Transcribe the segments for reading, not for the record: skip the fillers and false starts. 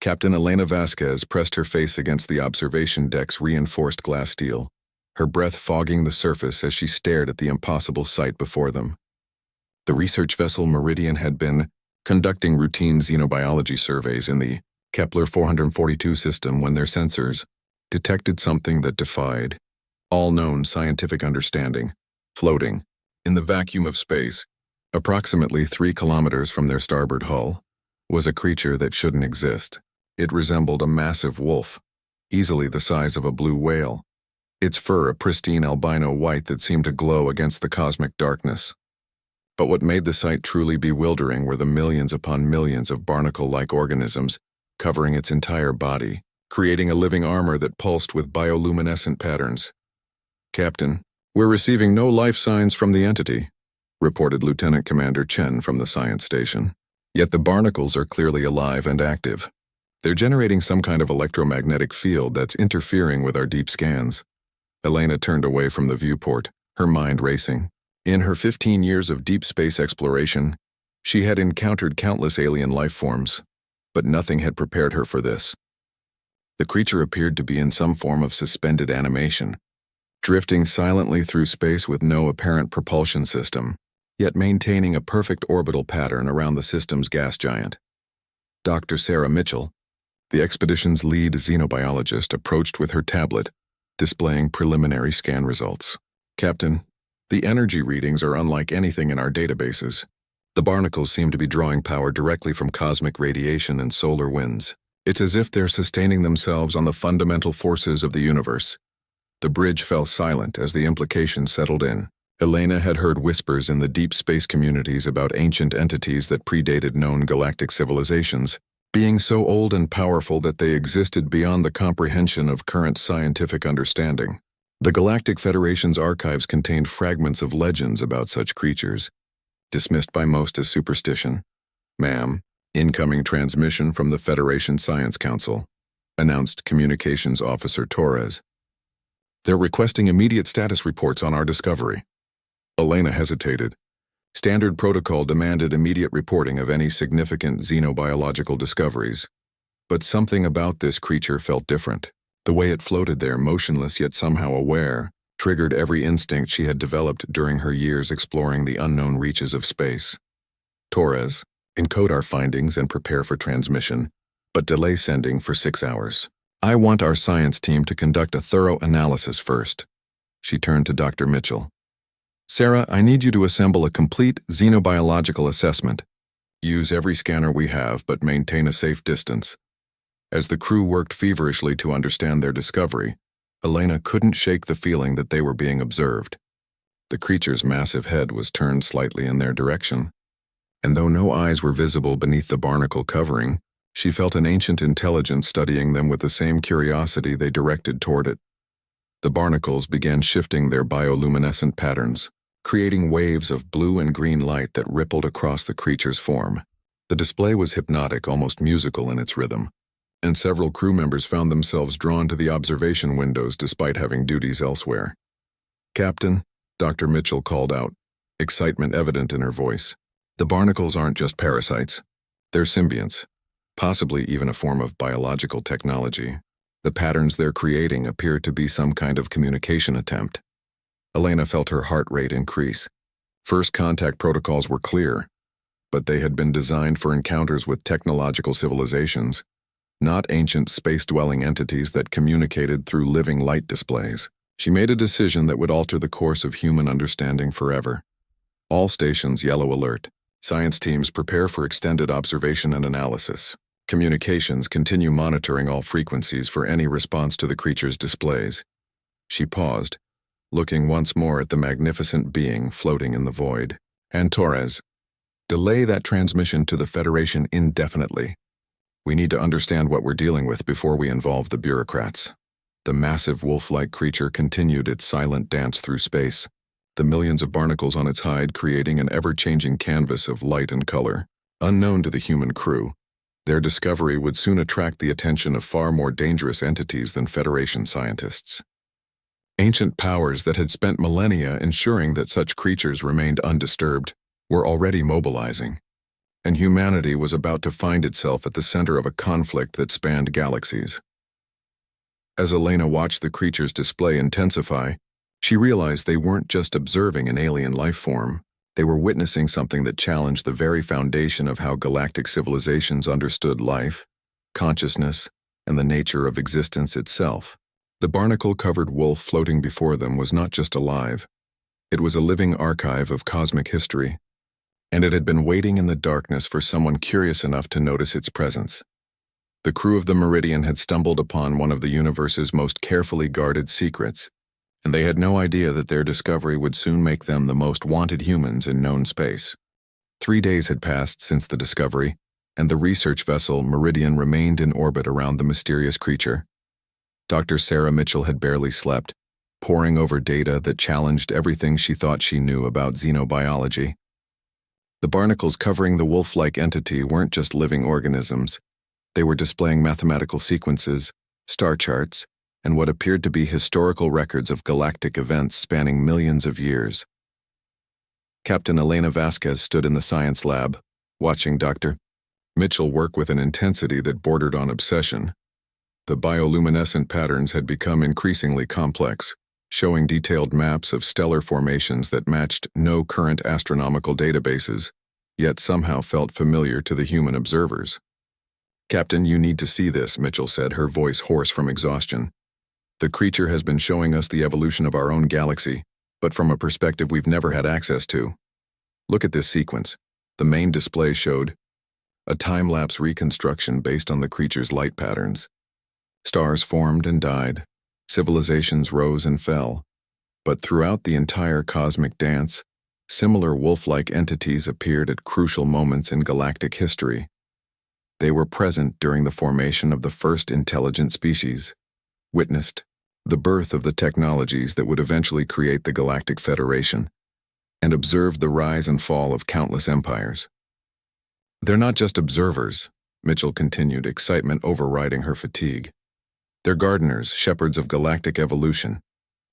Captain Elena Vasquez pressed her face against the observation deck's reinforced glass steel, her breath fogging the surface as she stared at the impossible sight before them. The research vessel Meridian had been conducting routine xenobiology surveys in the Kepler 442 system when their sensors detected something that defied all known scientific understanding. Floating in the vacuum of space, approximately 3 kilometers from their starboard hull, was a creature that shouldn't exist. It resembled a massive wolf, easily the size of a blue whale, its fur a pristine albino white that seemed to glow against the cosmic darkness. But what made the sight truly bewildering were the millions upon millions of barnacle-like organisms covering its entire body, creating a living armor that pulsed with bioluminescent patterns. "Captain, we're receiving no life signs from the entity," reported Lieutenant Commander Chen from the science station. "Yet the barnacles are clearly alive and active. They're generating some kind of electromagnetic field that's interfering with our deep scans." Elena turned away from the viewport, her mind racing. In her 15 years of deep space exploration, she had encountered countless alien life forms, but nothing had prepared her for this. The creature appeared to be in some form of suspended animation, drifting silently through space with no apparent propulsion system, yet maintaining a perfect orbital pattern around the system's gas giant. Dr. Sarah Mitchell, the expedition's lead xenobiologist, approached with her tablet, displaying preliminary scan results. "Captain, the energy readings are unlike anything in our databases. The barnacles seem to be drawing power directly from cosmic radiation and solar winds. It's as if they're sustaining themselves on the fundamental forces of the universe." The bridge fell silent as the implications settled in. Elena had heard whispers in the deep space communities about ancient entities that predated known galactic civilizations, being so old and powerful that they existed beyond the comprehension of current scientific understanding. The Galactic Federation's archives contained fragments of legends about such creatures, dismissed by most as superstition. "Ma'am, incoming transmission from the Federation Science Council," announced Communications Officer Torres. "They're requesting immediate status reports on our discovery." Elena hesitated. Standard protocol demanded immediate reporting of any significant xenobiological discoveries. But something about this creature felt different. The way it floated there, motionless yet somehow aware, triggered every instinct she had developed during her years exploring the unknown reaches of space. "Torres, encode our findings and prepare for transmission, but delay sending for 6 hours. I want our science team to conduct a thorough analysis first." She turned to Dr. Mitchell. "Sarah, I need you to assemble a complete xenobiological assessment. Use every scanner we have, but maintain a safe distance." As the crew worked feverishly to understand their discovery, Elena couldn't shake the feeling that they were being observed. The creature's massive head was turned slightly in their direction, and though no eyes were visible beneath the barnacle covering, she felt an ancient intelligence studying them with the same curiosity they directed toward it. The barnacles began shifting their bioluminescent patterns, creating waves of blue and green light that rippled across the creature's form. The display was hypnotic, almost musical in its rhythm, and several crew members found themselves drawn to the observation windows despite having duties elsewhere. "Captain," Dr. Mitchell called out, excitement evident in her voice. "The barnacles aren't just parasites. They're symbionts, possibly even a form of biological technology. The patterns they're creating appear to be some kind of communication attempt." Elena felt her heart rate increase. First contact protocols were clear, but they had been designed for encounters with technological civilizations, not ancient space-dwelling entities that communicated through living light displays. She made a decision that would alter the course of human understanding forever. "All stations, yellow alert. Science teams prepare for extended observation and analysis. Communications continue monitoring all frequencies for any response to the creature's displays." She paused, looking once more at the magnificent being floating in the void. "And Torres, delay that transmission to the Federation indefinitely. We need to understand what we're dealing with before we involve the bureaucrats." The massive wolf-like creature continued its silent dance through space, the millions of barnacles on its hide creating an ever-changing canvas of light and color. Unknown to the human crew, their discovery would soon attract the attention of far more dangerous entities than Federation scientists. Ancient powers that had spent millennia ensuring that such creatures remained undisturbed were already mobilizing. and humanity was about to find itself at the center of a conflict that spanned galaxies. As Elena watched the creature's display intensify, she realized they weren't just observing an alien life form, they were witnessing something that challenged the very foundation of how galactic civilizations understood life, consciousness, and the nature of existence itself. The barnacle-covered wolf floating before them was not just alive. It was a living archive of cosmic history, and it had been waiting in the darkness for someone curious enough to notice its presence. The crew of the Meridian had stumbled upon one of the universe's most carefully guarded secrets, and they had no idea that their discovery would soon make them the most wanted humans in known space. 3 days had passed since the discovery, and the research vessel Meridian remained in orbit around the mysterious creature. Dr. Sarah Mitchell had barely slept, poring over data that challenged everything she thought she knew about xenobiology. The barnacles covering the wolf-like entity weren't just living organisms. They were displaying mathematical sequences, star charts, and what appeared to be historical records of galactic events spanning millions of years. Captain Elena Vasquez stood in the science lab, watching Dr. Mitchell work with an intensity that bordered on obsession. The bioluminescent patterns had become increasingly complex, showing detailed maps of stellar formations that matched no current astronomical databases, yet somehow felt familiar to the human observers. "Captain, you need to see this," Mitchell said, her voice hoarse from exhaustion. "The creature has been showing us the evolution of our own galaxy, but from a perspective we've never had access to. Look at this sequence." The main display showed a time-lapse reconstruction based on the creature's light patterns. Stars formed and died, civilizations rose and fell, but throughout the entire cosmic dance, similar wolf-like entities appeared at crucial moments in galactic history. They were present during the formation of the first intelligent species, witnessed the birth of the technologies that would eventually create the Galactic Federation, and observed the rise and fall of countless empires. "They're not just observers," Mitchell continued, excitement overriding her fatigue. "They're gardeners, shepherds of galactic evolution.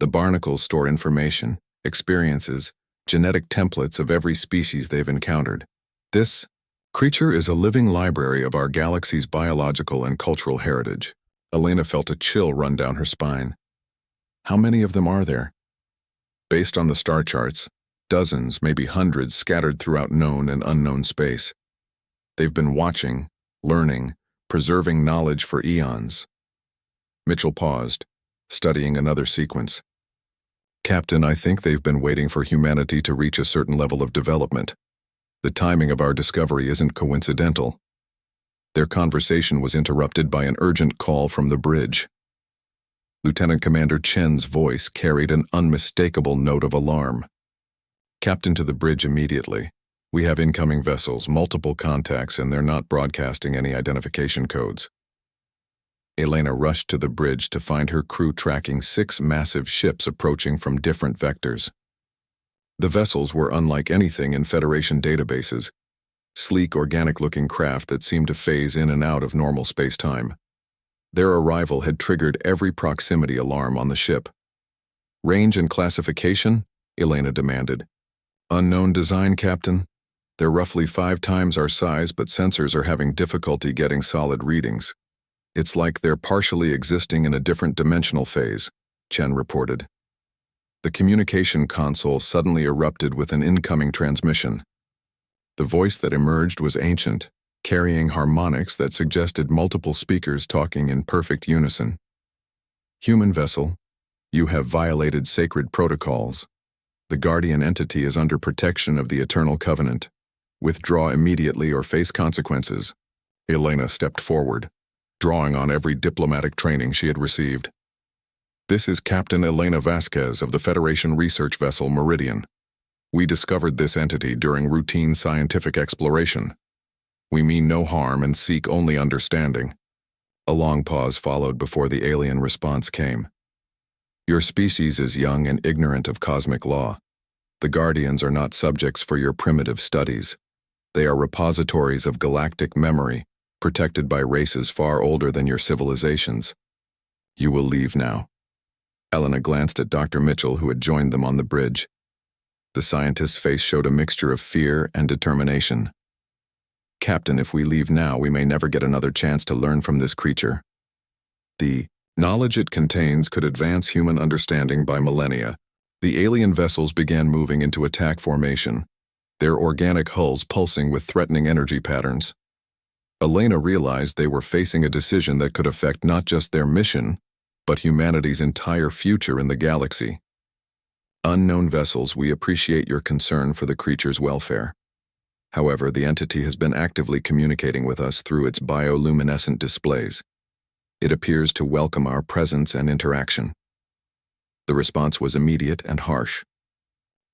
The barnacles store information, experiences, genetic templates of every species they've encountered. This creature is a living library of our galaxy's biological and cultural heritage." Elena felt a chill run down her spine. "How many of them are there?" "Based on the star charts, dozens, maybe hundreds, scattered throughout known and unknown space. They've been watching, learning, preserving knowledge for eons." Mitchell paused, studying another sequence. "Captain, I think they've been waiting for humanity to reach a certain level of development. The timing of our discovery isn't coincidental." Their conversation was interrupted by an urgent call from the bridge. Lieutenant Commander Chen's voice carried an unmistakable note of alarm. "Captain, to the bridge immediately. We have incoming vessels, multiple contacts, and they're not broadcasting any identification codes." Elena rushed to the bridge to find her crew tracking 6 massive ships approaching from different vectors. The vessels were unlike anything in Federation databases, sleek, organic-looking craft that seemed to phase in and out of normal space-time. Their arrival had triggered every proximity alarm on the ship. "Range and classification?" Elena demanded. "Unknown design, Captain. They're roughly 5 times our size, but sensors are having difficulty getting solid readings. It's like they're partially existing in a different dimensional phase," Chen reported. The communication console suddenly erupted with an incoming transmission. The voice that emerged was ancient, carrying harmonics that suggested multiple speakers talking in perfect unison. "Human vessel, you have violated sacred protocols. The guardian entity is under protection of the Eternal Covenant. Withdraw immediately or face consequences." Elena stepped forward, drawing on every diplomatic training she had received. "This is Captain Elena Vasquez of the Federation research vessel Meridian. We discovered this entity during routine scientific exploration. We mean no harm and seek only understanding." A long pause followed before the alien response came. "Your species is young and ignorant of cosmic law. The Guardians are not subjects for your primitive studies. They are repositories of galactic memory, protected by races far older than your civilizations. You will leave now." Elena glanced at Dr. Mitchell, who had joined them on the bridge. The scientist's face showed a mixture of fear and determination. Captain, if we leave now, we may never get another chance to learn from this creature. The knowledge it contains could advance human understanding by millennia. The alien vessels began moving into attack formation, their organic hulls pulsing with threatening energy patterns. Elena realized they were facing a decision that could affect not just their mission, but humanity's entire future in the galaxy. Unknown vessels, we appreciate your concern for the creature's welfare. However, the entity has been actively communicating with us through its bioluminescent displays. It appears to welcome our presence and interaction. The response was immediate and harsh.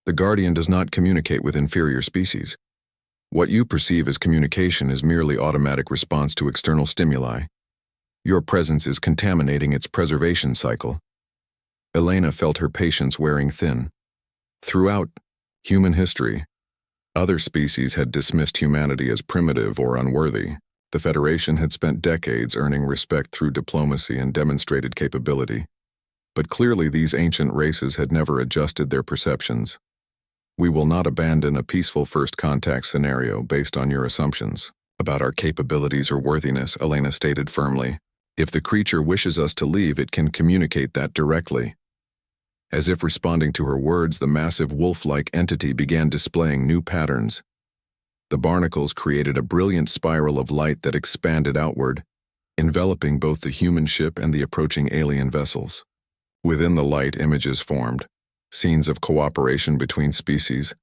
The Guardian does not communicate with inferior species. What you perceive as communication is merely automatic response to external stimuli. Your presence is contaminating its preservation cycle. Elena felt her patience wearing thin. Throughout human history, other species had dismissed humanity as primitive or unworthy. The Federation had spent decades earning respect through diplomacy and demonstrated capability. But clearly these ancient races had never adjusted their perceptions. We will not abandon a peaceful first contact scenario based on your assumptions about our capabilities or worthiness, Elena stated firmly. If the creature wishes us to leave, it can communicate that directly. As if responding to her words, the massive wolf-like entity began displaying new patterns. The barnacles created a brilliant spiral of light that expanded outward, enveloping both the human ship and the approaching alien vessels. Within the light, images formed. Scenes of cooperation between species,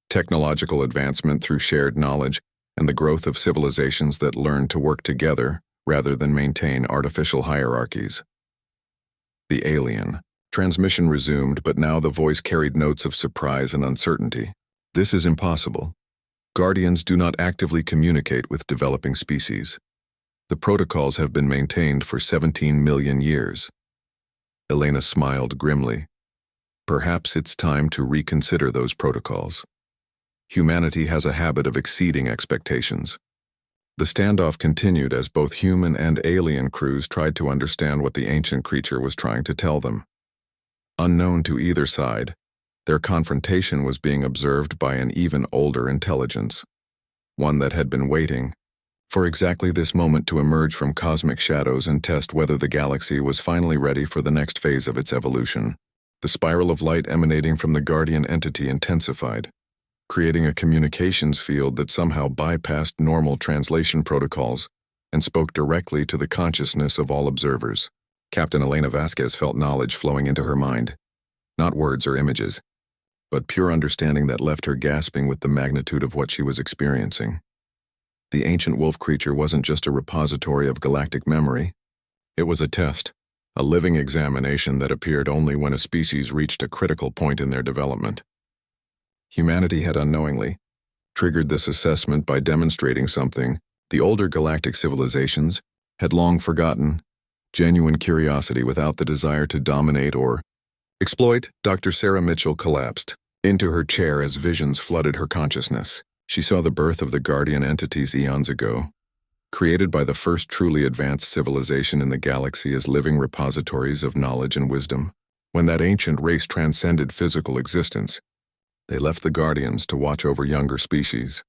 technological advancement through shared knowledge, and the growth of civilizations that learn to work together rather than maintain artificial hierarchies. The alien. Transmission resumed, but now the voice carried notes of surprise and uncertainty. This is impossible. Guardians do not actively communicate with developing species. The protocols have been maintained for 17 million years. Elena smiled grimly. Perhaps it's time to reconsider those protocols. Humanity has a habit of exceeding expectations. The standoff continued as both human and alien crews tried to understand what the ancient creature was trying to tell them. Unknown to either side, their confrontation was being observed by an even older intelligence, one that had been waiting for exactly this moment to emerge from cosmic shadows and test whether the galaxy was finally ready for the next phase of its evolution. The spiral of light emanating from the Guardian entity intensified, creating a communications field that somehow bypassed normal translation protocols and spoke directly to the consciousness of all observers. Captain Elena Vasquez felt knowledge flowing into her mind, not words or images, but pure understanding that left her gasping with the magnitude of what she was experiencing. The ancient wolf creature wasn't just a repository of galactic memory. It was a test. A living examination that appeared only when a species reached a critical point in their development. Humanity had unknowingly triggered this assessment by demonstrating something the older galactic civilizations had long forgotten: genuine curiosity without the desire to dominate or exploit. Dr. Sarah Mitchell collapsed into her chair as visions flooded her consciousness. She saw the birth of the Guardian entities eons ago, created by the first truly advanced civilization in the galaxy as living repositories of knowledge and wisdom. When that ancient race transcended physical existence, they left the Guardians to watch over younger species,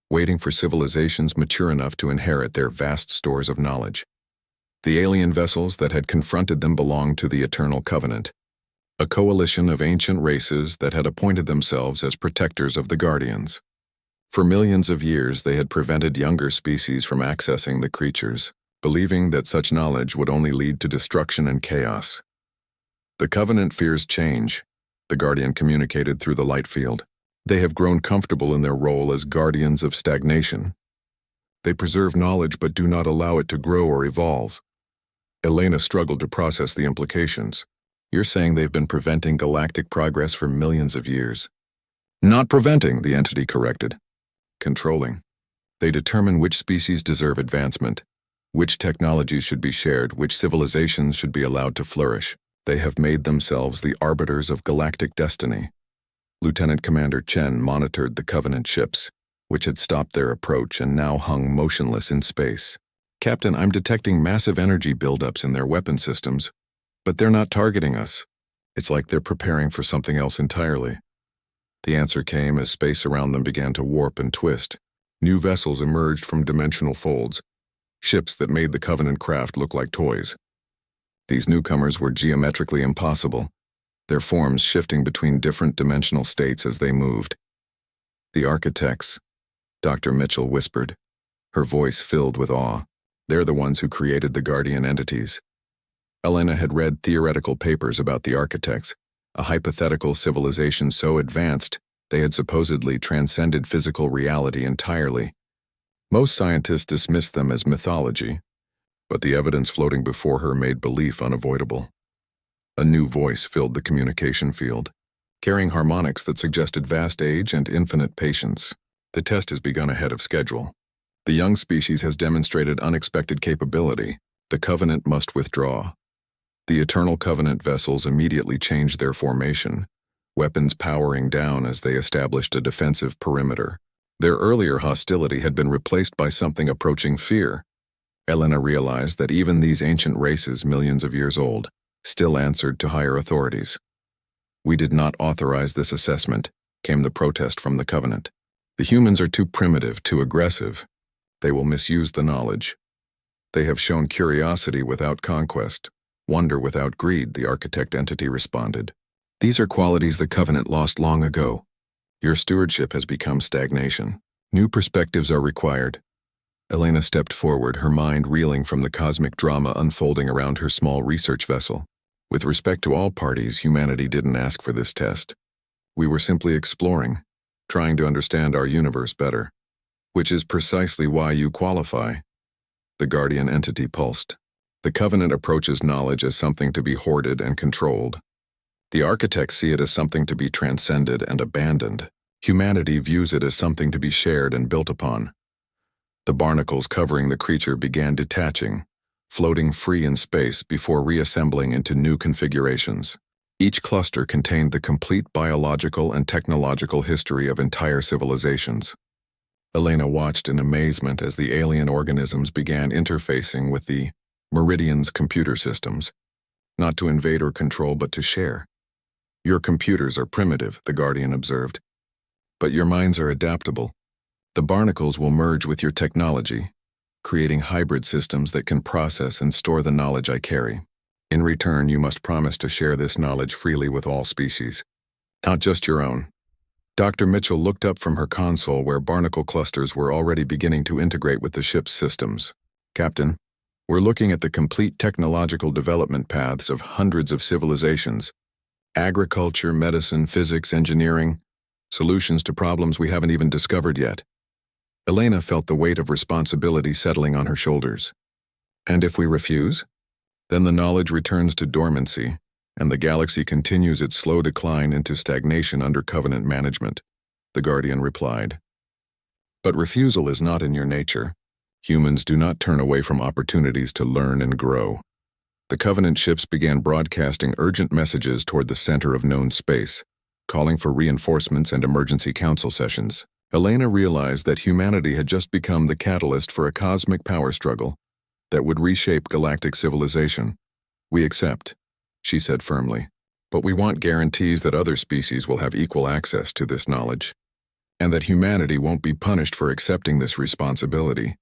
waiting for civilizations mature enough to inherit their vast stores of knowledge. The alien vessels that had confronted them belonged to the Eternal Covenant, a coalition of ancient races that had appointed themselves as protectors of the Guardians. For millions of years, they had prevented younger species from accessing the creatures, believing that such knowledge would only lead to destruction and chaos. The Covenant fears change, the Guardian communicated through the light field. They have grown comfortable in their role as guardians of stagnation. They preserve knowledge but do not allow it to grow or evolve. Elena struggled to process the implications. You're saying they've been preventing galactic progress for millions of years. Not preventing, the entity corrected. Controlling. They determine which species deserve advancement, which technologies should be shared, which civilizations should be allowed to flourish. They have made themselves the arbiters of galactic destiny. Lieutenant Commander Chen monitored the Covenant ships, which had stopped their approach and now hung motionless in space. Captain, I'm detecting massive energy buildups in their weapon systems, but they're not targeting us. It's like they're preparing for something else entirely. The answer came as space around them began to warp and twist. New vessels emerged from dimensional folds, ships that made the Covenant craft look like toys. These newcomers were geometrically impossible, their forms shifting between different dimensional states as they moved. "The architects," Dr. Mitchell whispered, her voice filled with awe. "They're the ones who created the guardian entities." Elena had read theoretical papers about the architects, a hypothetical civilization so advanced they had supposedly transcended physical reality entirely. Most scientists dismissed them as mythology, but the evidence floating before her made belief unavoidable. A new voice filled the communication field, carrying harmonics that suggested vast age and infinite patience. "The test has begun ahead of schedule. The young species has demonstrated unexpected capability. The Covenant must withdraw." The Eternal Covenant vessels immediately changed their formation, weapons powering down as they established a defensive perimeter. Their earlier hostility had been replaced by something approaching fear. Elena realized that even these ancient races, millions of years old, still answered to higher authorities. "We did not authorize this assessment," came the protest from the Covenant. "The humans are too primitive, too aggressive. They will misuse the knowledge. They have shown curiosity without conquest, wonder without greed," the architect entity responded. "These are qualities the Covenant lost long ago. Your stewardship has become stagnation. New perspectives are required." Elena stepped forward, her mind reeling from the cosmic drama unfolding around her small research vessel. "With respect to all parties, humanity didn't ask for this test. We were simply exploring, trying to understand our universe better. Which is precisely why you qualify." The guardian entity pulsed. "The Covenant approaches knowledge as something to be hoarded and controlled. The architects see it as something to be transcended and abandoned. Humanity views it as something to be shared and built upon." The barnacles covering the creature began detaching, floating free in space before reassembling into new configurations. Each cluster contained the complete biological and technological history of entire civilizations. Elena watched in amazement as the alien organisms began interfacing with the Meridian's computer systems, not to invade or control but to share. "Your computers are primitive," the Guardian observed, "but your minds are adaptable. The barnacles will merge with your technology, creating hybrid systems that can process and store the knowledge I carry. In return, you must promise to share this knowledge freely with all species, not just your own." Dr. Mitchell looked up from her console where barnacle clusters were already beginning to integrate with the ship's systems. "Captain, we're looking at the complete technological development paths of hundreds of civilizations. Agriculture, medicine, physics, engineering, solutions to problems we haven't even discovered yet." Elena felt the weight of responsibility settling on her shoulders. "And if we refuse? Then the knowledge returns to dormancy, and the galaxy continues its slow decline into stagnation under Covenant management," the Guardian replied. "But refusal is not in your nature. Humans do not turn away from opportunities to learn and grow." The Covenant ships began broadcasting urgent messages toward the center of known space, calling for reinforcements and emergency council sessions. Elena realized that humanity had just become the catalyst for a cosmic power struggle that would reshape galactic civilization. "We accept," she said firmly, "but we want guarantees that other species will have equal access to this knowledge, and that humanity won't be punished for accepting this responsibility."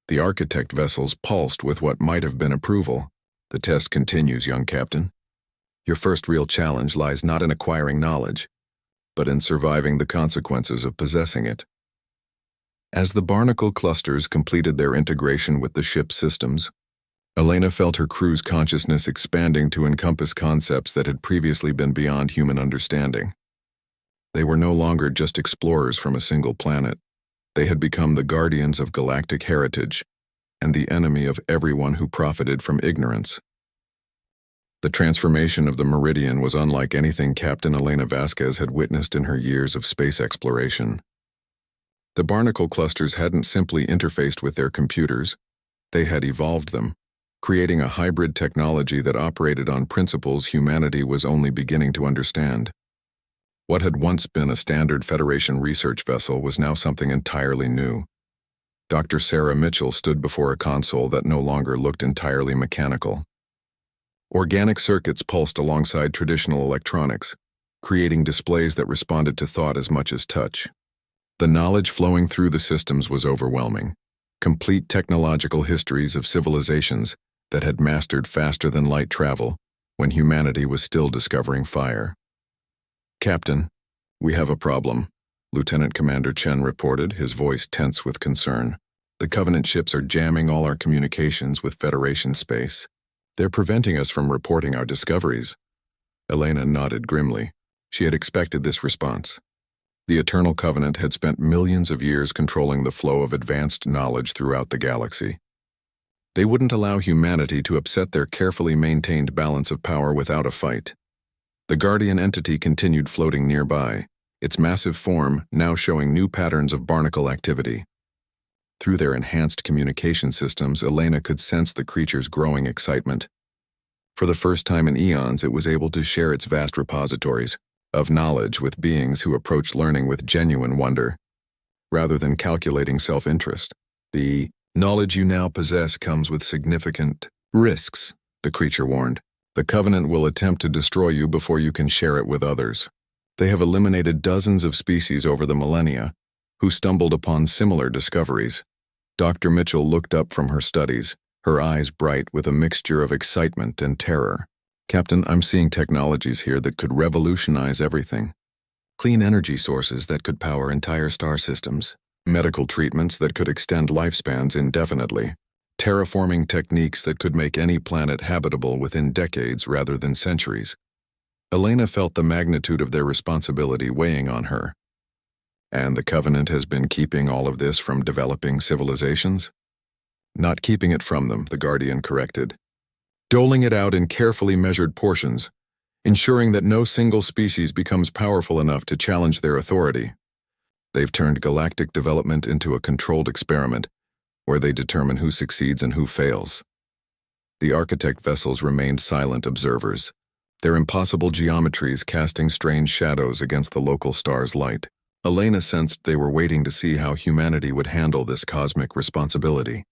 The architect vessels pulsed with what might have been approval. "The test continues, young captain. Your first real challenge lies not in acquiring knowledge, but in surviving the consequences of possessing it." As the barnacle clusters completed their integration with the ship's systems, Elena felt her crew's consciousness expanding to encompass concepts that had previously been beyond human understanding. They were no longer just explorers from a single planet. They had become the guardians of galactic heritage and the enemy of everyone who profited from ignorance. The transformation of the Meridian was unlike anything Captain Elena Vasquez had witnessed in her years of space exploration. The barnacle clusters hadn't simply interfaced with their computers, they had evolved them, creating a hybrid technology that operated on principles humanity was only beginning to understand. What had once been a standard Federation research vessel was now something entirely new. Dr. Sarah Mitchell stood before a console that no longer looked entirely mechanical. Organic circuits pulsed alongside traditional electronics, creating displays that responded to thought as much as touch. The knowledge flowing through the systems was overwhelming. Complete technological histories of civilizations that had mastered faster than light travel when humanity was still discovering fire. "Captain, we have a problem," Lieutenant Commander Chen reported, his voice tense with concern. "The Covenant ships are jamming all our communications with Federation space. They're preventing us from reporting our discoveries." Elena nodded grimly. She had expected this response. The Eternal Covenant had spent millions of years controlling the flow of advanced knowledge throughout the galaxy. They wouldn't allow humanity to upset their carefully maintained balance of power without a fight. The Guardian entity continued floating nearby, its massive form now showing new patterns of barnacle activity. Through their enhanced communication systems, Elena could sense the creature's growing excitement. For the first time in eons, it was able to share its vast repositories of knowledge with beings who approached learning with genuine wonder, rather than calculating self-interest. "The knowledge you now possess comes with significant risks," the creature warned. "The Covenant will attempt to destroy you before you can share it with others. They have eliminated dozens of species over the millennia who stumbled upon similar discoveries." Dr. Mitchell looked up from her studies, her eyes bright with a mixture of excitement and terror. "Captain, I'm seeing technologies here that could revolutionize everything. Clean energy sources that could power entire star systems, medical treatments that could extend lifespans indefinitely, terraforming techniques that could make any planet habitable within decades rather than centuries." Elena felt the magnitude of their responsibility weighing on her. "And the Covenant has been keeping all of this from developing civilizations?" "Not keeping it from them," the Guardian corrected. "Doling it out in carefully measured portions, ensuring that no single species becomes powerful enough to challenge their authority. They've turned galactic development into a controlled experiment, where they determine who succeeds and who fails." The architect vessels remained silent observers, their impossible geometries casting strange shadows against the local star's light. Elena sensed they were waiting to see how humanity would handle this cosmic responsibility.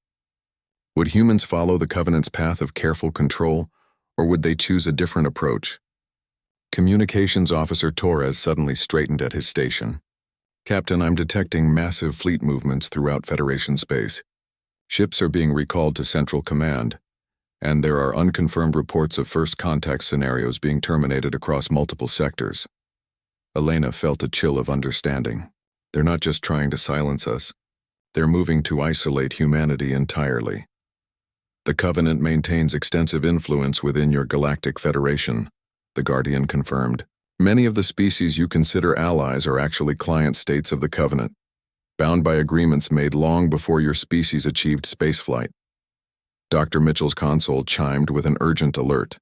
Would humans follow the Covenant's path of careful control, or would they choose a different approach? Communications Officer Torres suddenly straightened at his station. "Captain, I'm detecting massive fleet movements throughout Federation space. Ships are being recalled to Central Command, and there are unconfirmed reports of first contact scenarios being terminated across multiple sectors." Elena felt a chill of understanding. They're not just trying to silence us. They're moving to isolate humanity entirely. "The Covenant maintains extensive influence within your Galactic Federation," the Guardian confirmed. "Many of the species you consider allies are actually client states of the Covenant, bound by agreements made long before your species achieved spaceflight." Dr. Mitchell's console chimed with an urgent alert.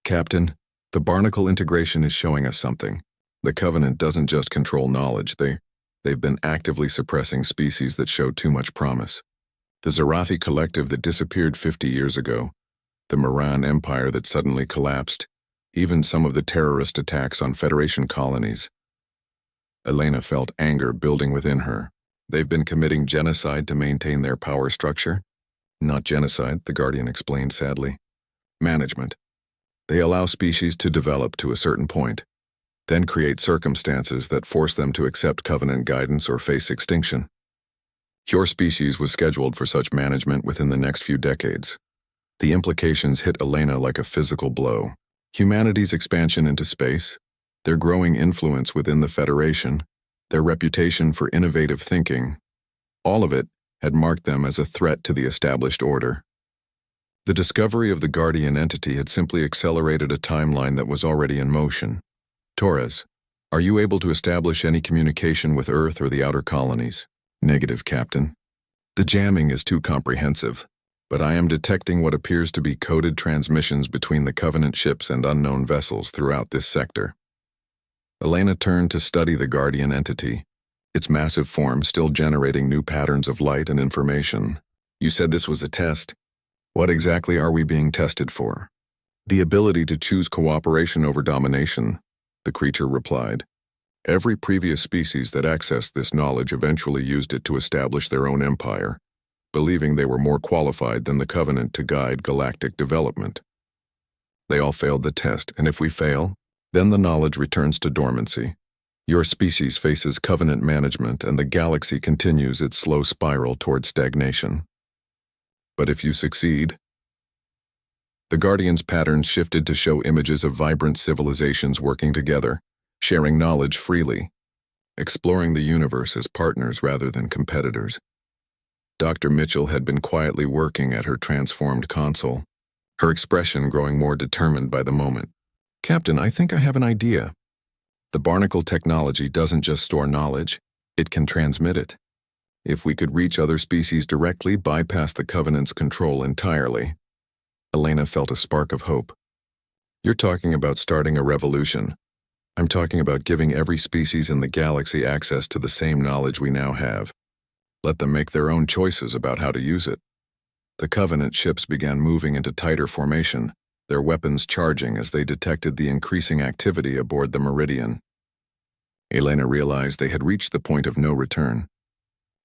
"Captain, the Barnacle integration is showing us something. The Covenant doesn't just control knowledge, they've been actively suppressing species that show too much promise. The Zarathi collective that disappeared 50 years ago, the Moran Empire that suddenly collapsed, even some of the terrorist attacks on Federation colonies." Elena felt anger building within her. They've been committing genocide to maintain their power structure? "Not genocide," the Guardian explained sadly. "Management. They allow species to develop to a certain point, then create circumstances that force them to accept Covenant guidance or face extinction. Your species was scheduled for such management within the next few decades." The implications hit Elena like a physical blow. Humanity's expansion into space, their growing influence within the Federation, their reputation for innovative thinking, all of it had marked them as a threat to the established order. The discovery of the Guardian entity had simply accelerated a timeline that was already in motion. "Torres, are you able to establish any communication with Earth or the outer colonies?" "Negative, Captain. The jamming is too comprehensive, but I am detecting what appears to be coded transmissions between the Covenant ships and unknown vessels throughout this sector." Elena turned to study the Guardian entity, its massive form still generating new patterns of light and information. "You said this was a test. What exactly are we being tested for?" "The ability to choose cooperation over domination," the creature replied. "Every previous species that accessed this knowledge eventually used it to establish their own empire, believing they were more qualified than the Covenant to guide galactic development. They all failed the test, and if we fail, then the knowledge returns to dormancy. Your species faces covenant management and the galaxy continues its slow spiral toward stagnation. But if you succeed, the Guardian's patterns shifted to show images of vibrant civilizations working together, sharing knowledge freely, exploring the universe as partners rather than competitors. Dr. Mitchell had been quietly working at her transformed console, her expression growing more determined by the moment. "Captain, I think I have an idea. The Barnacle technology doesn't just store knowledge, it can transmit it. If we could reach other species directly, bypass the Covenant's control entirely." Elena felt a spark of hope. "You're talking about starting a revolution. I'm talking about giving every species in the galaxy access to the same knowledge we now have. Let them make their own choices about how to use it." The Covenant ships began moving into tighter formation, their weapons charging as they detected the increasing activity aboard the Meridian. Elena realized they had reached the point of no return.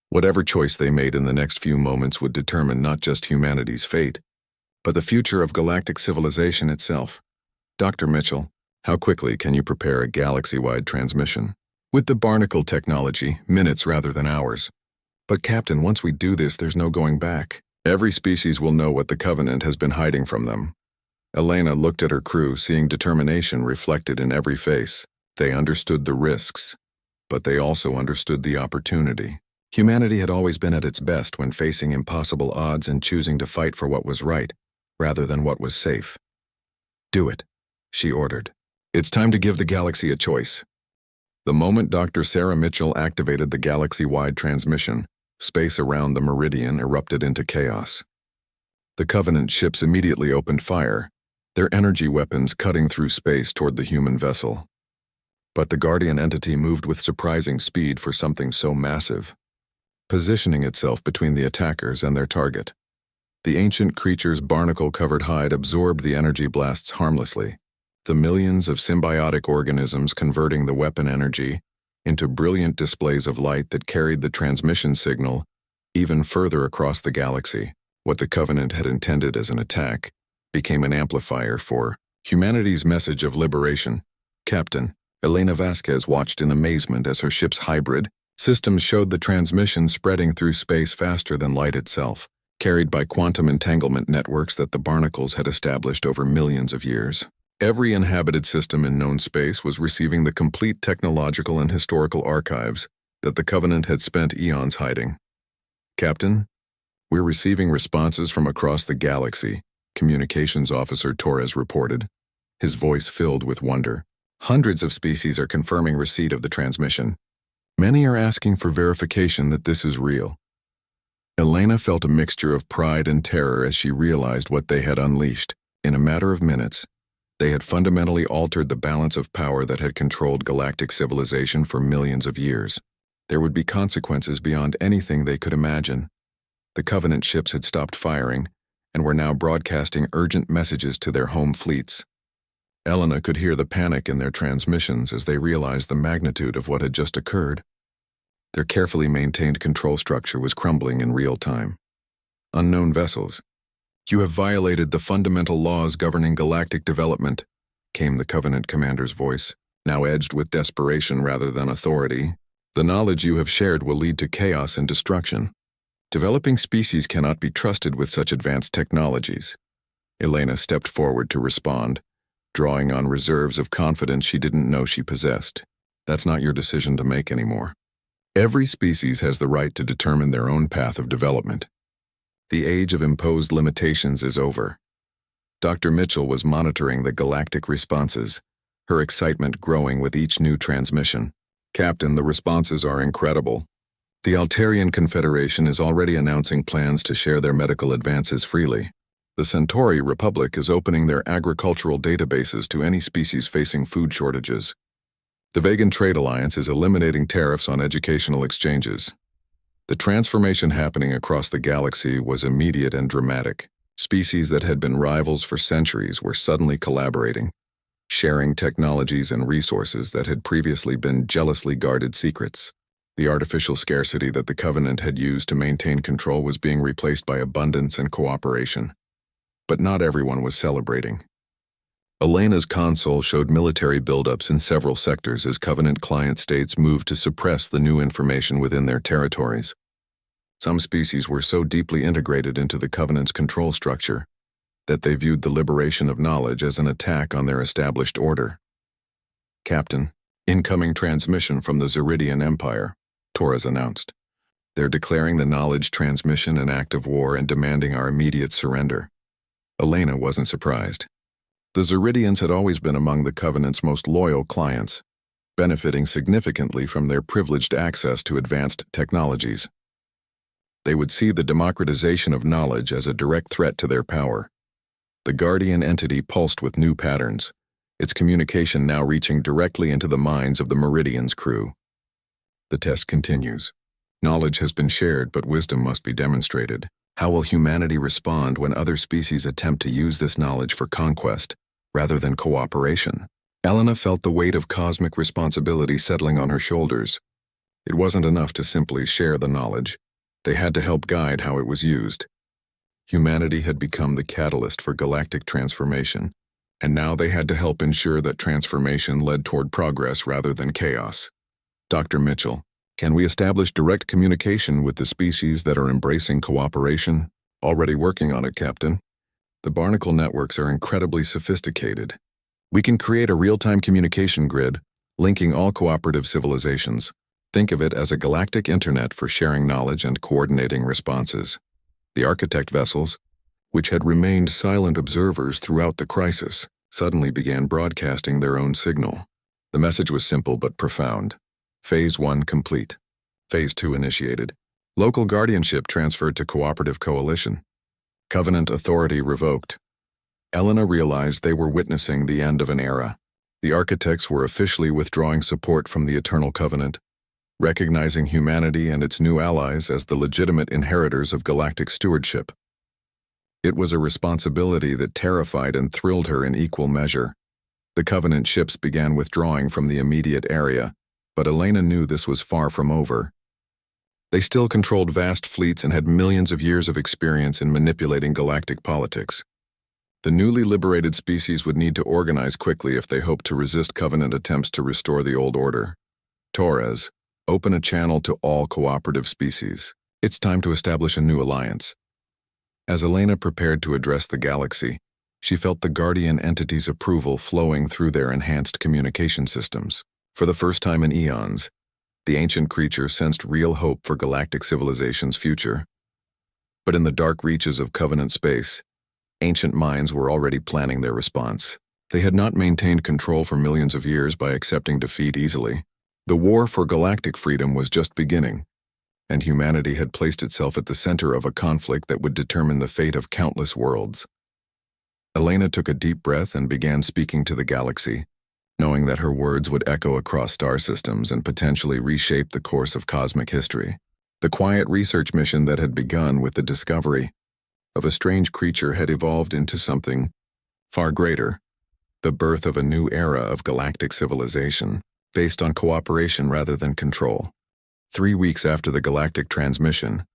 Whatever choice they made in the next few moments would determine not just humanity's fate, but the future of galactic civilization itself. "Dr. Mitchell, how quickly can you prepare a galaxy-wide transmission?" "With the Barnacle technology, minutes rather than hours." "But Captain, once we do this, there's no going back. Every species will know what the Covenant has been hiding from them." Elena looked at her crew, seeing determination reflected in every face. They understood the risks, but they also understood the opportunity. Humanity had always been at its best when facing impossible odds and choosing to fight for what was right, rather than what was safe. "Do it," she ordered. "It's time to give the galaxy a choice." The moment Dr. Sarah Mitchell activated the galaxy-wide transmission, space around the Meridian erupted into chaos. The Covenant ships immediately opened fire, their energy weapons cutting through space toward the human vessel. But the Guardian entity moved with surprising speed for something so massive, positioning itself between the attackers and their target. The ancient creature's barnacle-covered hide absorbed the energy blasts harmlessly, the millions of symbiotic organisms converting the weapon energy into brilliant displays of light that carried the transmission signal even further across the galaxy. What the Covenant had intended as an attack became an amplifier for humanity's message of liberation. "Captain," Elena Vasquez watched in amazement as her ship's hybrid systems showed the transmission spreading through space faster than light itself, carried by quantum entanglement networks that the Barnacles had established over millions of years. Every inhabited system in known space was receiving the complete technological and historical archives that the Covenant had spent eons hiding. "Captain, we're receiving responses from across the galaxy," Communications Officer Torres reported, his voice filled with wonder. "Hundreds of species are confirming receipt of the transmission. Many are asking for verification that this is real." Elena felt a mixture of pride and terror as she realized what they had unleashed. In a matter of minutes, they had fundamentally altered the balance of power that had controlled galactic civilization for millions of years. There would be consequences beyond anything they could imagine. The Covenant ships had stopped firing and were now broadcasting urgent messages to their home fleets. Elena could hear the panic in their transmissions as they realized the magnitude of what had just occurred. Their carefully maintained control structure was crumbling in real time. "Unknown vessels, you have violated the fundamental laws governing galactic development," came the Covenant commander's voice, now edged with desperation rather than authority. "The knowledge you have shared will lead to chaos and destruction. Developing species cannot be trusted with such advanced technologies." Elena stepped forward to respond, drawing on reserves of confidence she didn't know she possessed. "That's not your decision to make anymore. Every species has the right to determine their own path of development. The age of imposed limitations is over." Dr. Mitchell was monitoring the galactic responses, her excitement growing with each new transmission. "Captain, the responses are incredible. The Altarian Confederation is already announcing plans to share their medical advances freely. The Centauri Republic is opening their agricultural databases to any species facing food shortages. The Vegan Trade Alliance is eliminating tariffs on educational exchanges." The transformation happening across the galaxy was immediate and dramatic. Species that had been rivals for centuries were suddenly collaborating, sharing technologies and resources that had previously been jealously guarded secrets. The artificial scarcity that the Covenant had used to maintain control was being replaced by abundance and cooperation. But not everyone was celebrating. Elena's console showed military buildups in several sectors as Covenant client states moved to suppress the new information within their territories. Some species were so deeply integrated into the Covenant's control structure that they viewed the liberation of knowledge as an attack on their established order. "Captain, incoming transmission from the Zeridian Empire," Torres announced. "They're declaring the knowledge transmission an act of war and demanding our immediate surrender." Elena wasn't surprised. The Zeridians had always been among the Covenant's most loyal clients, benefiting significantly from their privileged access to advanced technologies. They would see the democratization of knowledge as a direct threat to their power. The Guardian entity pulsed with new patterns, its communication now reaching directly into the minds of the Meridian's crew. The test continues. Knowledge has been shared, but wisdom must be demonstrated. How will humanity respond when other species attempt to use this knowledge for conquest, rather than cooperation? Elena felt the weight of cosmic responsibility settling on her shoulders. It wasn't enough to simply share the knowledge. They had to help guide how it was used. Humanity had become the catalyst for galactic transformation, and now they had to help ensure that transformation led toward progress rather than chaos. "Dr. Mitchell, can we establish direct communication with the species that are embracing cooperation?" "Already working on it, Captain. The Barnacle networks are incredibly sophisticated. We can create a real-time communication grid, linking all cooperative civilizations. Think of it as a galactic internet for sharing knowledge and coordinating responses." The architect vessels, which had remained silent observers throughout the crisis, suddenly began broadcasting their own signal. The message was simple but profound. Phase 1 complete. Phase 2 initiated. Local guardianship transferred to cooperative coalition. Covenant authority revoked. Elena realized they were witnessing the end of an era. The architects were officially withdrawing support from the Eternal Covenant, recognizing humanity and its new allies as the legitimate inheritors of galactic stewardship. It was a responsibility that terrified and thrilled her in equal measure. The Covenant ships began withdrawing from the immediate area, but Elena knew this was far from over. They still controlled vast fleets and had millions of years of experience in manipulating galactic politics. The newly liberated species would need to organize quickly if they hoped to resist Covenant attempts to restore the old order. "Torres, open a channel to all cooperative species. It's time to establish a new alliance." As Elena prepared to address the galaxy, she felt the Guardian entity's approval flowing through their enhanced communication systems. For the first time in eons, the ancient creature sensed real hope for galactic civilization's future. But in the dark reaches of Covenant space, ancient minds were already planning their response. They had not maintained control for millions of years by accepting defeat easily. The war for galactic freedom was just beginning, and humanity had placed itself at the center of a conflict that would determine the fate of countless worlds. Elena took a deep breath and began speaking to the galaxy, knowing that her words would echo across star systems and potentially reshape the course of cosmic history. The quiet research mission that had begun with the discovery of a strange creature had evolved into something far greater, the birth of a new era of galactic civilization, based on cooperation rather than control. 3 weeks after the galactic transmission,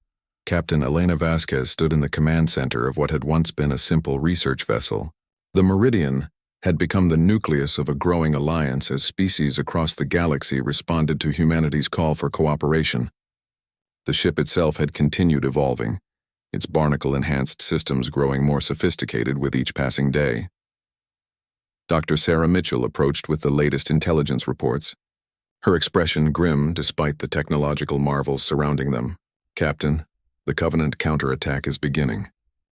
Captain Elena Vasquez stood in the command center of what had once been a simple research vessel. The Meridian had become the nucleus of a growing alliance as species across the galaxy responded to humanity's call for cooperation. The ship itself had continued evolving, its barnacle-enhanced systems growing more sophisticated with each passing day. Dr. Sarah Mitchell approached with the latest intelligence reports, her expression grim despite the technological marvels surrounding them. "Captain, the Covenant counterattack is beginning.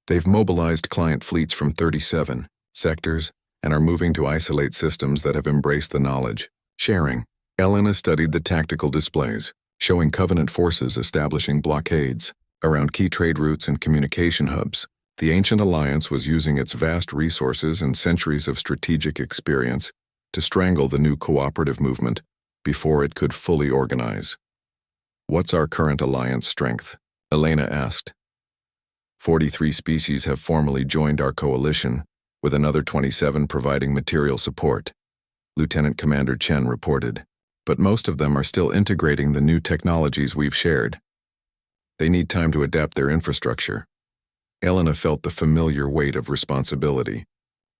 They've mobilized client fleets from 37 sectors and are moving to isolate systems that have embraced the knowledge sharing." Elena studied the tactical displays, showing Covenant forces establishing blockades around key trade routes and communication hubs. The ancient alliance was using its vast resources and centuries of strategic experience to strangle the new cooperative movement before it could fully organize. "What's our current alliance strength?" Elena asked. 43 species have formally joined our coalition, with another 27 providing material support, Lieutenant Commander Chen reported. "But most of them are still integrating the new technologies we've shared. They need time to adapt their infrastructure." Elena felt the familiar weight of responsibility.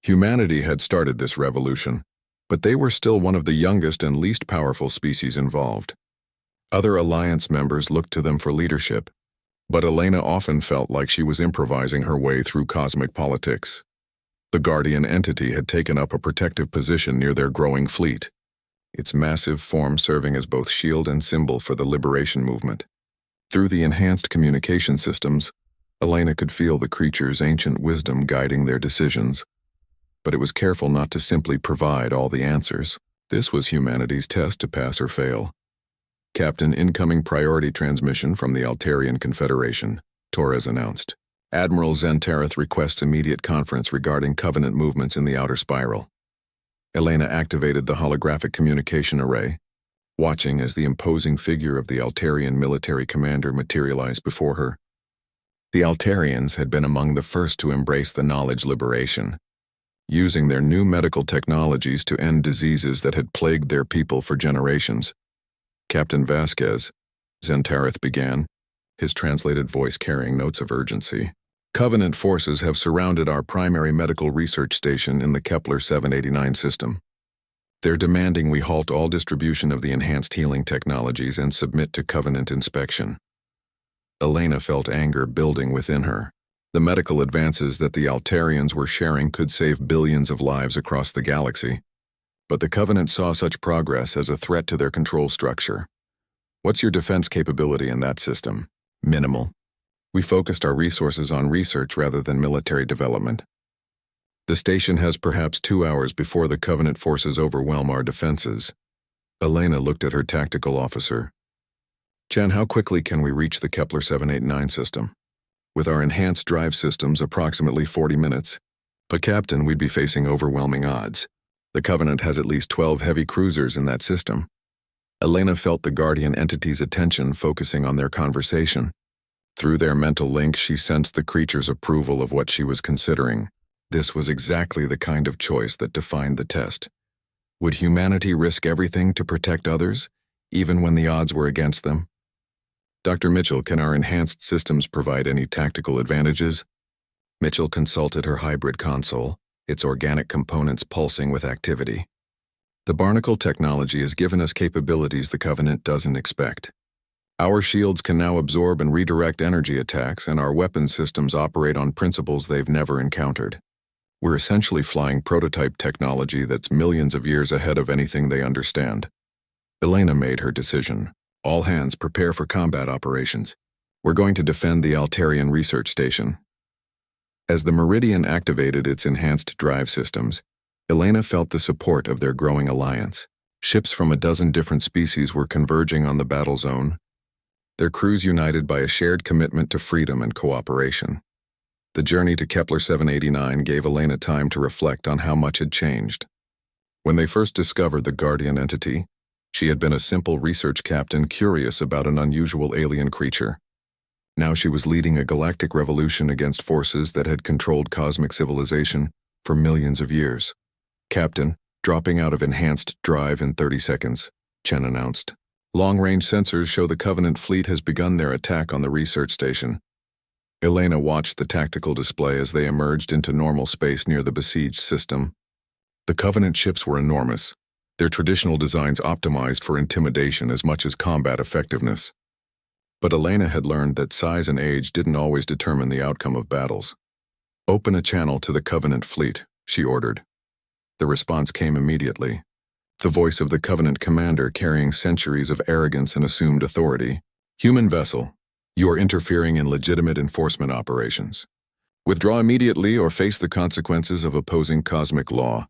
Humanity had started this revolution, but they were still one of the youngest and least powerful species involved. Other Alliance members looked to them for leadership, but Elena often felt like she was improvising her way through cosmic politics. The Guardian entity had taken up a protective position near their growing fleet, its massive form serving as both shield and symbol for the liberation movement. Through the enhanced communication systems, Elena could feel the creature's ancient wisdom guiding their decisions, but it was careful not to simply provide all the answers. This was humanity's test to pass or fail. Captain, incoming priority transmission from the Altarian Confederation, Torres announced. Admiral Xantareth requests immediate conference regarding Covenant movements in the outer spiral. Elena activated the holographic communication array, watching as the imposing figure of the Altarian military commander materialized before her. The Altarians had been among the first to embrace the knowledge liberation, using their new medical technologies to end diseases that had plagued their people for generations. Captain Vasquez, Xantareth began, his translated voice carrying notes of urgency. Covenant forces have surrounded our primary medical research station in the Kepler 789 system. They're demanding we halt all distribution of the enhanced healing technologies and submit to Covenant inspection. Elena felt anger building within her. The medical advances that the Altarians were sharing could save billions of lives across the galaxy, but the Covenant saw such progress as a threat to their control structure. What's your defense capability in that system? Minimal. We focused our resources on research rather than military development. The station has perhaps 2 hours before the Covenant forces overwhelm our defenses. Elena looked at her tactical officer. Chan, how quickly can we reach the Kepler 789 system? With our enhanced drive systems, approximately 40 minutes. But Captain, we'd be facing overwhelming odds. The Covenant has at least 12 heavy cruisers in that system. Elena felt the Guardian entity's attention focusing on their conversation. Through their mental link, she sensed the creature's approval of what she was considering. This was exactly the kind of choice that defined the test. Would humanity risk everything to protect others, even when the odds were against them? Dr. Mitchell, can our enhanced systems provide any tactical advantages? Mitchell consulted her hybrid console, its organic components pulsing with activity. The Barnacle technology has given us capabilities the Covenant doesn't expect. Our shields can now absorb and redirect energy attacks, and our weapon systems operate on principles they've never encountered. We're essentially flying prototype technology that's millions of years ahead of anything they understand. Elena made her decision. All hands prepare for combat operations. We're going to defend the Altarian research station. As the Meridian activated its enhanced drive systems, Elena felt the support of their growing alliance. Ships from a dozen different species were converging on the battle zone, their crews united by a shared commitment to freedom and cooperation. The journey to Kepler 789 gave Elena time to reflect on how much had changed. When they first discovered the Guardian entity, she had been a simple research captain curious about an unusual alien creature. Now she was leading a galactic revolution against forces that had controlled cosmic civilization for millions of years. Captain, dropping out of enhanced drive in 30 seconds, Chen announced. Long-range sensors show the Covenant fleet has begun their attack on the research station. Elena watched the tactical display as they emerged into normal space near the besieged system. The Covenant ships were enormous, their traditional designs optimized for intimidation as much as combat effectiveness. But Elena had learned that size and age didn't always determine the outcome of battles. Open a channel to the Covenant fleet, she ordered. The response came immediately. The voice of the Covenant commander carrying centuries of arrogance and assumed authority. Human vessel, you are interfering in legitimate enforcement operations. Withdraw immediately or face the consequences of opposing cosmic law.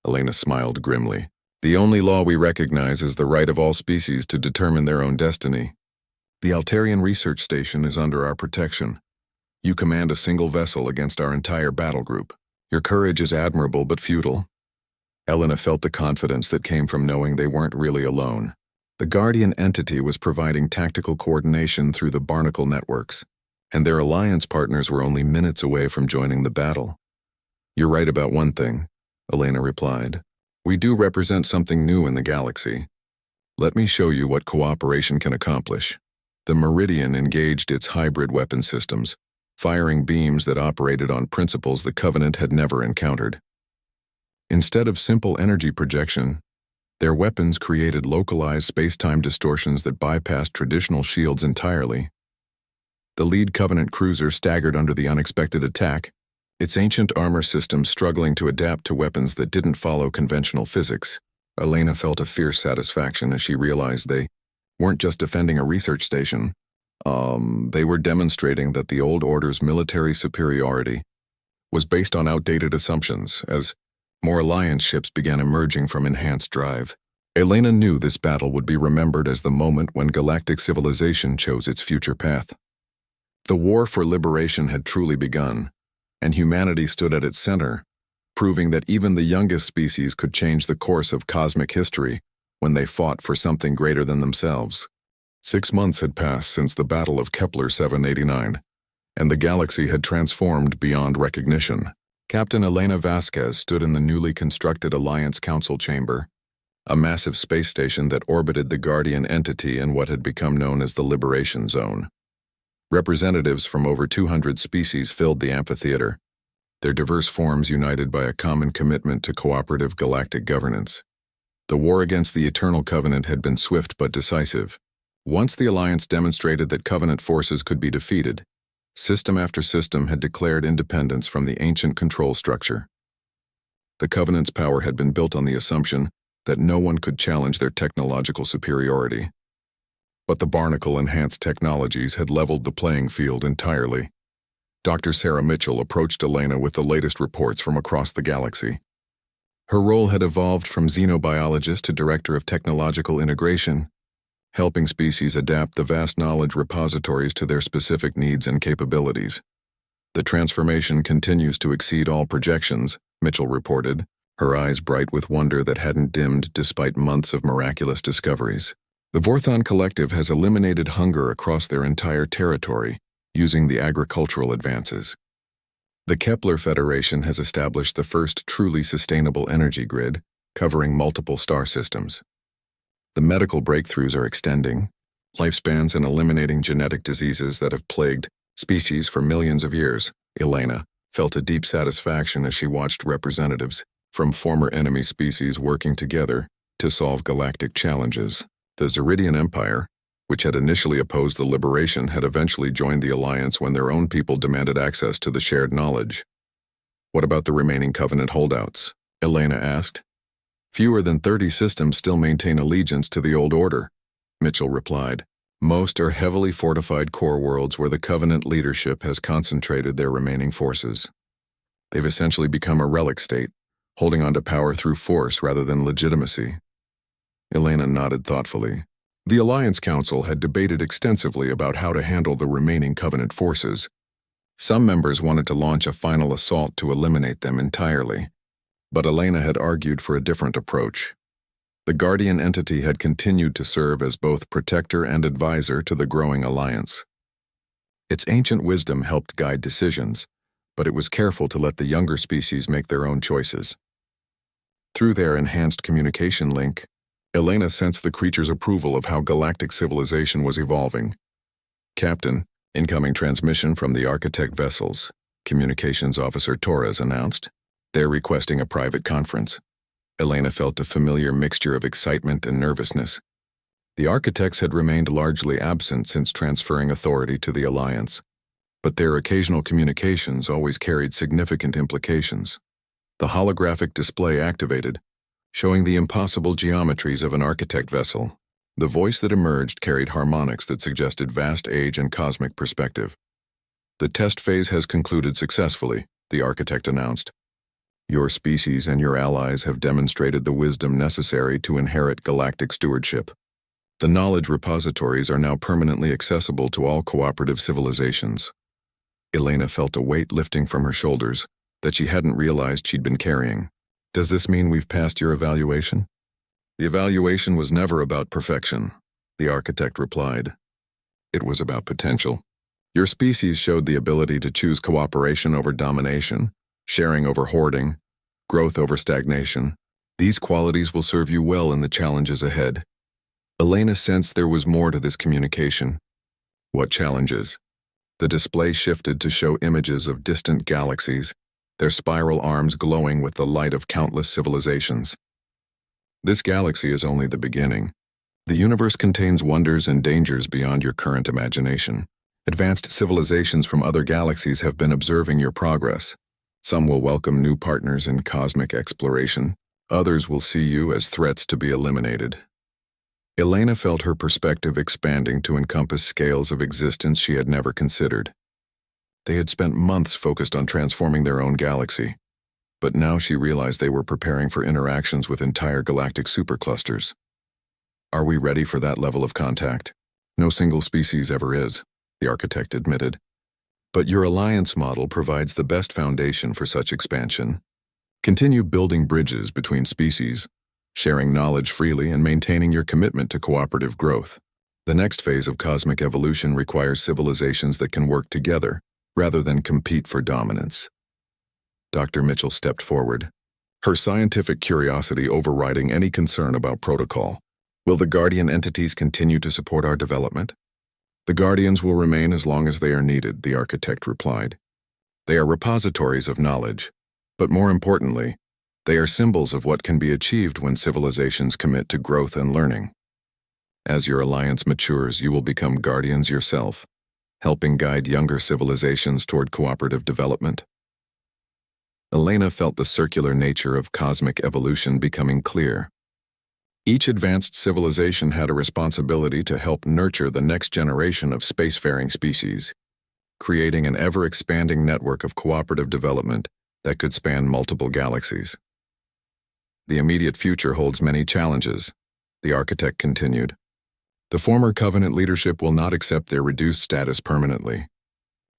Elena smiled grimly. The only law we recognize is the right of all species to determine their own destiny. The Altarian research station is under our protection. You command a single vessel against our entire battle group. Your courage is admirable but futile. Elena felt the confidence that came from knowing they weren't really alone. The Guardian entity was providing tactical coordination through the Barnacle networks, and their alliance partners were only minutes away from joining the battle. You're right about one thing, Elena replied. We do represent something new in the galaxy. Let me show you what cooperation can accomplish. The Meridian engaged its hybrid weapon systems, firing beams that operated on principles the Covenant had never encountered. Instead of simple energy projection, their weapons created localized space-time distortions that bypassed traditional shields entirely. The lead Covenant cruiser staggered under the unexpected attack, its ancient armor system struggling to adapt to weapons that didn't follow conventional physics. Elena felt a fierce satisfaction as she realized they weren't just defending a research station. They were demonstrating that the old order's military superiority was based on outdated assumptions as more Alliance ships began emerging from enhanced drive. Elena knew this battle would be remembered as the moment when galactic civilization chose its future path. The war for liberation had truly begun, and humanity stood at its center, proving that even the youngest species could change the course of cosmic history when they fought for something greater than themselves. 6 months had passed since the Battle of Kepler 789, and the galaxy had transformed beyond recognition. Captain Elena Vasquez stood in the newly constructed Alliance Council chamber, a massive space station that orbited the Guardian entity in what had become known as the Liberation Zone. Representatives from over 200 species filled the amphitheater, their diverse forms united by a common commitment to cooperative galactic governance. The war against the Eternal Covenant had been swift but decisive. Once the Alliance demonstrated that Covenant forces could be defeated, system after system had declared independence from the ancient control structure. The Covenant's power had been built on the assumption that no one could challenge their technological superiority. But the Barnacle-enhanced technologies had leveled the playing field entirely. Dr. Sarah Mitchell approached Elena with the latest reports from across the galaxy. Her role had evolved from xenobiologist to director of technological integration, helping species adapt the vast knowledge repositories to their specific needs and capabilities. The transformation continues to exceed all projections, Mitchell reported, her eyes bright with wonder that hadn't dimmed despite months of miraculous discoveries. The Vorthon Collective has eliminated hunger across their entire territory, using the agricultural advances. The Kepler Federation has established the first truly sustainable energy grid, covering multiple star systems. The medical breakthroughs are extending lifespans and eliminating genetic diseases that have plagued species for millions of years. Elena felt a deep satisfaction as she watched representatives from former enemy species working together to solve galactic challenges. The Zeridian Empire, which had initially opposed the liberation, had eventually joined the Alliance when their own people demanded access to the shared knowledge. What about the remaining Covenant holdouts? Elena asked. Fewer than 30 systems still maintain allegiance to the old order, Mitchell replied. Most are heavily fortified core worlds where the Covenant leadership has concentrated their remaining forces. They've essentially become a relic state, holding on to power through force rather than legitimacy. Elena nodded thoughtfully. The Alliance Council had debated extensively about how to handle the remaining Covenant forces. Some members wanted to launch a final assault to eliminate them entirely, but Elena had argued for a different approach. The Guardian entity had continued to serve as both protector and advisor to the growing Alliance. Its ancient wisdom helped guide decisions, but it was careful to let the younger species make their own choices. Through their enhanced communication link, Elena sensed the creature's approval of how galactic civilization was evolving. Captain, incoming transmission from the Architect vessels, Communications Officer Torres announced. They're requesting a private conference. Elena felt a familiar mixture of excitement and nervousness. The Architects had remained largely absent since transferring authority to the Alliance, but their occasional communications always carried significant implications. The holographic display activated, showing the impossible geometries of an Architect vessel. The voice that emerged carried harmonics that suggested vast age and cosmic perspective. The test phase has concluded successfully, the Architect announced. Your species and your allies have demonstrated the wisdom necessary to inherit galactic stewardship. The knowledge repositories are now permanently accessible to all cooperative civilizations. Elena felt a weight lifting from her shoulders that she hadn't realized she'd been carrying. Does this mean we've passed your evaluation? The evaluation was never about perfection, the Architect replied. It was about potential. Your species showed the ability to choose cooperation over domination, sharing over hoarding, growth over stagnation. These qualities will serve you well in the challenges ahead. Elena sensed there was more to this communication. What challenges? The display shifted to show images of distant galaxies, their spiral arms glowing with the light of countless civilizations. This galaxy is only the beginning. The universe contains wonders and dangers beyond your current imagination. Advanced civilizations from other galaxies have been observing your progress. Some will welcome new partners in cosmic exploration. Others will see you as threats to be eliminated. Elena felt her perspective expanding to encompass scales of existence she had never considered. They had spent months focused on transforming their own galaxy, but now she realized they were preparing for interactions with entire galactic superclusters. Are we ready for that level of contact? No single species ever is, the architect admitted. But your alliance model provides the best foundation for such expansion. Continue building bridges between species, sharing knowledge freely and maintaining your commitment to cooperative growth. The next phase of cosmic evolution requires civilizations that can work together, rather than compete for dominance. Dr. Mitchell stepped forward, her scientific curiosity overriding any concern about protocol. Will the Guardian entities continue to support our development? The Guardians will remain as long as they are needed, the architect replied. They are repositories of knowledge, but more importantly, they are symbols of what can be achieved when civilizations commit to growth and learning. As your alliance matures, you will become Guardians yourself, helping guide younger civilizations toward cooperative development. Elena felt the circular nature of cosmic evolution becoming clear. Each advanced civilization had a responsibility to help nurture the next generation of spacefaring species, creating an ever-expanding network of cooperative development that could span multiple galaxies. The immediate future holds many challenges, the architect continued. The former Covenant leadership will not accept their reduced status permanently.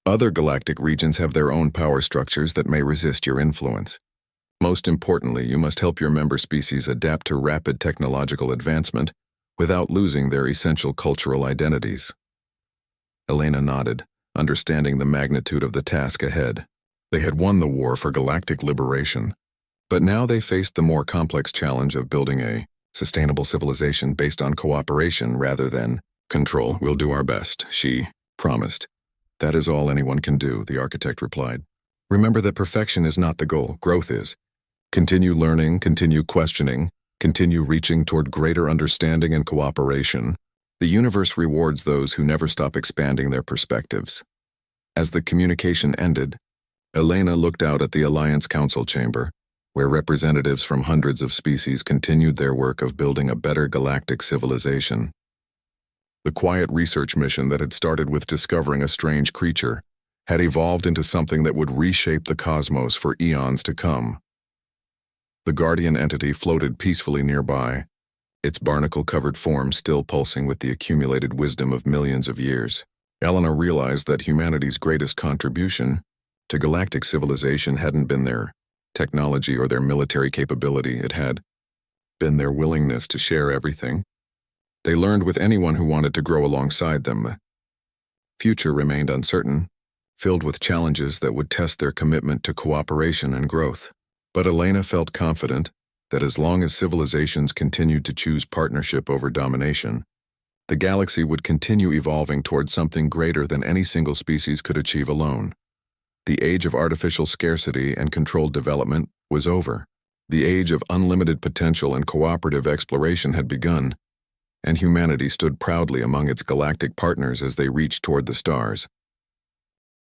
Other galactic regions have their own power structures that may resist your influence. Most importantly, you must help your member species adapt to rapid technological advancement without losing their essential cultural identities. Elena nodded, understanding the magnitude of the task ahead. They had won the war for galactic liberation, but now they faced the more complex challenge of building a sustainable civilization based on cooperation rather than control. We'll do our best, she promised. That is all anyone can do, the architect replied. Remember that perfection is not the goal, growth is. Continue learning, continue questioning, continue reaching toward greater understanding and cooperation. The universe rewards those who never stop expanding their perspectives. As the communication ended, Elena looked out at the Alliance Council chamber, where representatives from hundreds of species continued their work of building a better galactic civilization. The quiet research mission that had started with discovering a strange creature had evolved into something that would reshape the cosmos for eons to come. The Guardian entity floated peacefully nearby, its barnacle-covered form still pulsing with the accumulated wisdom of millions of years. Elena realized that humanity's greatest contribution to galactic civilization hadn't been their technology or their military capability. It had been their willingness to share everything. They learned with anyone who wanted to grow alongside them. The future remained uncertain, filled with challenges that would test their commitment to cooperation and growth. But Elena felt confident that as long as civilizations continued to choose partnership over domination, the galaxy would continue evolving towards something greater than any single species could achieve alone. The age of artificial scarcity and controlled development was over. The age of unlimited potential and cooperative exploration had begun, and humanity stood proudly among its galactic partners as they reached toward the stars.